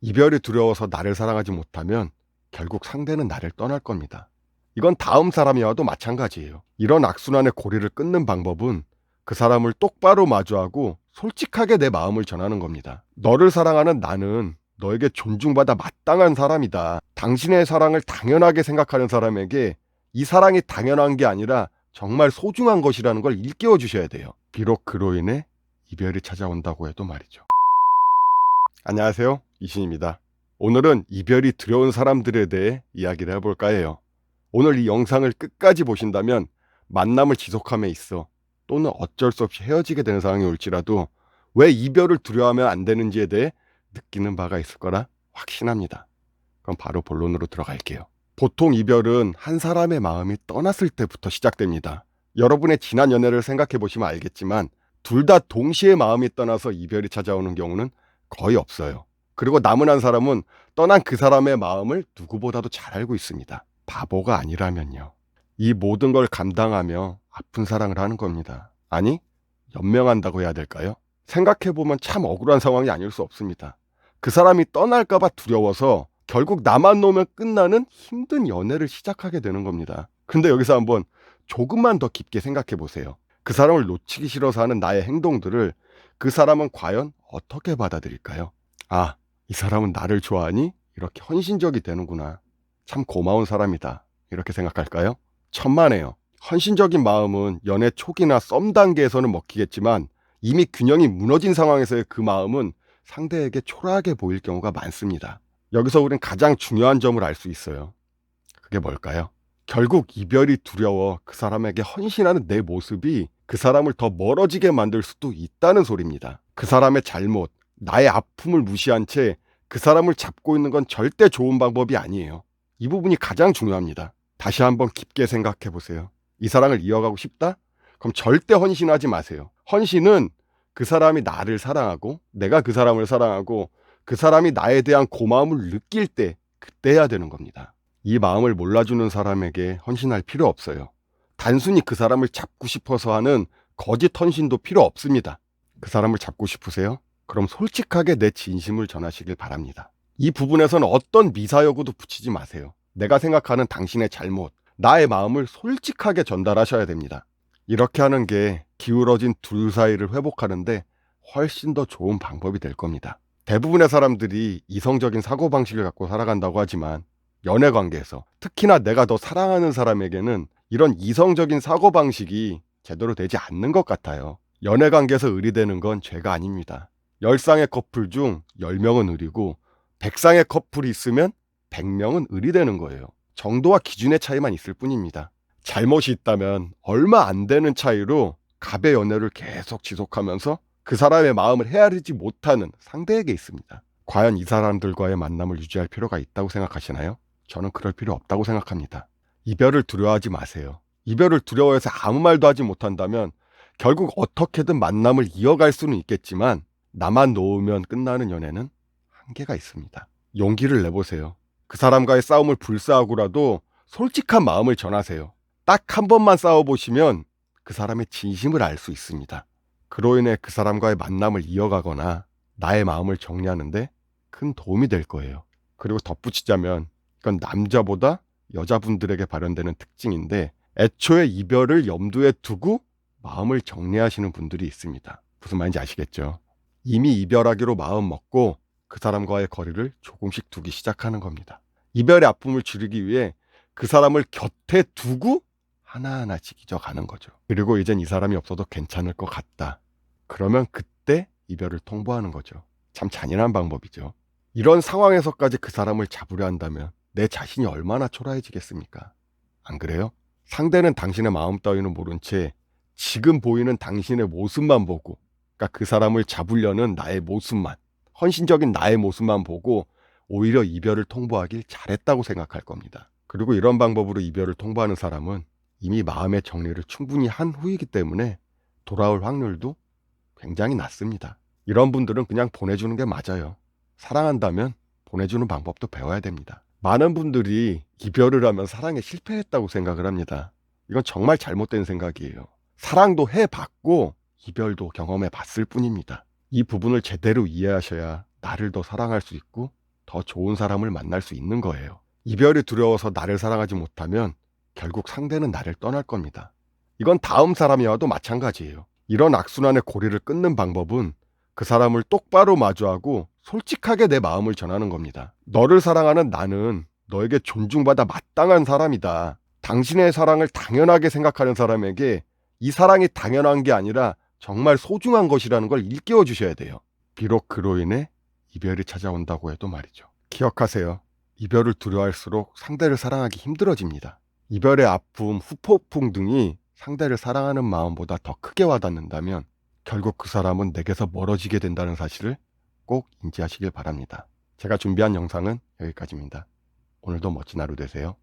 이별이 두려워서 나를 사랑하지 못하면 결국 상대는 나를 떠날 겁니다. 이건 다음 사람이와도 마찬가지예요. 이런 악순환의 고리를 끊는 방법은 그 사람을 똑바로 마주하고 솔직하게 내 마음을 전하는 겁니다. 너를 사랑하는 나는 너에게 존중받아 마땅한 사람이다. 당신의 사랑을 당연하게 생각하는 사람에게 이 사랑이 당연한 게 아니라 정말 소중한 것이라는 걸 일깨워 주셔야 돼요. 비록 그로 인해 이별이 찾아온다고 해도 말이죠. 안녕하세요, 이신입니다. 오늘은 이별이 두려운 사람들에 대해 이야기를 해볼까 해요. 오늘 이 영상을 끝까지 보신다면 만남을 지속함에 있어 또는 어쩔 수 없이 헤어지게 되는 상황이 올지라도 왜 이별을 두려워하면 안 되는지에 대해 느끼는 바가 있을 거라 확신합니다. 그럼 바로 본론으로 들어갈게요. 보통 이별은 한 사람의 마음이 떠났을 때부터 시작됩니다. 여러분의 지난 연애를 생각해 보시면 알겠지만 둘 다 동시에 마음이 떠나서 이별이 찾아오는 경우는 거의 없어요. 그리고 남은 한 사람은 떠난 그 사람의 마음을 누구보다도 잘 알고 있습니다. 바보가 아니라면요. 이 모든 걸 감당하며 아픈 사랑을 하는 겁니다. 아니, 연명한다고 해야 될까요? 생각해보면 참 억울한 상황이 아닐 수 없습니다. 그 사람이 떠날까봐 두려워서 결국 나만 놓으면 끝나는 힘든 연애를 시작하게 되는 겁니다. 근데 여기서 한번 조금만 더 깊게 생각해 보세요. 그 사람을 놓치기 싫어서 하는 나의 행동들을 그 사람은 과연 어떻게 받아들일까요? 아, 이 사람은 나를 좋아하니 이렇게 헌신적이 되는구나. 참 고마운 사람이다. 이렇게 생각할까요? 천만에요. 헌신적인 마음은 연애 초기나 썸 단계에서는 먹히겠지만 이미 균형이 무너진 상황에서의 그 마음은 상대에게 초라하게 보일 경우가 많습니다. 여기서 우린 가장 중요한 점을 알 수 있어요. 그게 뭘까요? 결국 이별이 두려워 그 사람에게 헌신하는 내 모습이 그 사람을 더 멀어지게 만들 수도 있다는 소리입니다. 그 사람의 잘못, 나의 아픔을 무시한 채 그 사람을 잡고 있는 건 절대 좋은 방법이 아니에요. 이 부분이 가장 중요합니다. 다시 한번 깊게 생각해 보세요. 이 사랑을 이어가고 싶다? 그럼 절대 헌신하지 마세요. 헌신은 그 사람이 나를 사랑하고 내가 그 사람을 사랑하고 그 사람이 나에 대한 고마움을 느낄 때 그때 해야 되는 겁니다. 이 마음을 몰라주는 사람에게 헌신할 필요 없어요. 단순히 그 사람을 잡고 싶어서 하는 거짓 헌신도 필요 없습니다. 그 사람을 잡고 싶으세요? 그럼 솔직하게 내 진심을 전하시길 바랍니다. 이 부분에서는 어떤 미사여구도 붙이지 마세요. 내가 생각하는 당신의 잘못, 나의 마음을 솔직하게 전달하셔야 됩니다. 이렇게 하는 게 기울어진 둘 사이를 회복하는데 훨씬 더 좋은 방법이 될 겁니다. 대부분의 사람들이 이성적인 사고방식을 갖고 살아간다고 하지만 연애 관계에서 특히나 내가 더 사랑하는 사람에게는 이런 이성적인 사고방식이 제대로 되지 않는 것 같아요. 연애 관계에서 의리되는 건 죄가 아닙니다. 10쌍의 커플 중 10명은 의리고 100쌍의 커플이 있으면 100명은 의리되는 거예요. 정도와 기준의 차이만 있을 뿐입니다. 잘못이 있다면 얼마 안 되는 차이로 갑의 연애를 계속 지속하면서 그 사람의 마음을 헤아리지 못하는 상대에게 있습니다. 과연 이 사람들과의 만남을 유지할 필요가 있다고 생각하시나요? 저는 그럴 필요 없다고 생각합니다. 이별을 두려워하지 마세요. 이별을 두려워해서 아무 말도 하지 못한다면 결국 어떻게든 만남을 이어갈 수는 있겠지만 나만 놓으면 끝나는 연애는 한계가 있습니다. 용기를 내보세요. 그 사람과의 싸움을 불사하고라도 솔직한 마음을 전하세요. 딱 한 번만 싸워보시면 그 사람의 진심을 알 수 있습니다. 그로 인해 그 사람과의 만남을 이어가거나 나의 마음을 정리하는데 큰 도움이 될 거예요. 그리고 덧붙이자면 이건 남자보다 여자분들에게 발현되는 특징인데 애초에 이별을 염두에 두고 마음을 정리하시는 분들이 있습니다. 무슨 말인지 아시겠죠? 이미 이별하기로 마음 먹고 그 사람과의 거리를 조금씩 두기 시작하는 겁니다. 이별의 아픔을 줄이기 위해 그 사람을 곁에 두고 하나하나씩 잊어가는 거죠. 그리고 이젠 이 사람이 없어도 괜찮을 것 같다. 그러면 그때 이별을 통보하는 거죠. 참 잔인한 방법이죠. 이런 상황에서까지 그 사람을 잡으려 한다면 내 자신이 얼마나 초라해지겠습니까? 안 그래요? 상대는 당신의 마음 따위는 모른 채 지금 보이는 당신의 모습만 보고, 그러니까 그 사람을 잡으려는 나의 모습만, 헌신적인 나의 모습만 보고 오히려 이별을 통보하길 잘했다고 생각할 겁니다. 그리고 이런 방법으로 이별을 통보하는 사람은 이미 마음의 정리를 충분히 한 후이기 때문에 돌아올 확률도 굉장히 낮습니다. 이런 분들은 그냥 보내주는 게 맞아요. 사랑한다면 보내주는 방법도 배워야 됩니다. 많은 분들이 이별을 하면 사랑에 실패했다고 생각을 합니다. 이건 정말 잘못된 생각이에요. 사랑도 해봤고 이별도 경험해봤을 뿐입니다. 이 부분을 제대로 이해하셔야 나를 더 사랑할 수 있고 더 좋은 사람을 만날 수 있는 거예요. 이별이 두려워서 나를 사랑하지 못하면 결국 상대는 나를 떠날 겁니다. 이건 다음 사람이 와도 마찬가지예요. 이런 악순환의 고리를 끊는 방법은 그 사람을 똑바로 마주하고 솔직하게 내 마음을 전하는 겁니다. 너를 사랑하는 나는 너에게 존중받아 마땅한 사람이다. 당신의 사랑을 당연하게 생각하는 사람에게 이 사랑이 당연한 게 아니라 정말 소중한 것이라는 걸 일깨워 주셔야 돼요. 비록 그로 인해 이별이 찾아온다고 해도 말이죠. 기억하세요. 이별을 두려워할수록 상대를 사랑하기 힘들어집니다. 이별의 아픔, 후폭풍 등이 상대를 사랑하는 마음보다 더 크게 와닿는다면 결국 그 사람은 내게서 멀어지게 된다는 사실을 꼭 인지하시길 바랍니다. 제가 준비한 영상은 여기까지입니다. 오늘도 멋진 하루 되세요.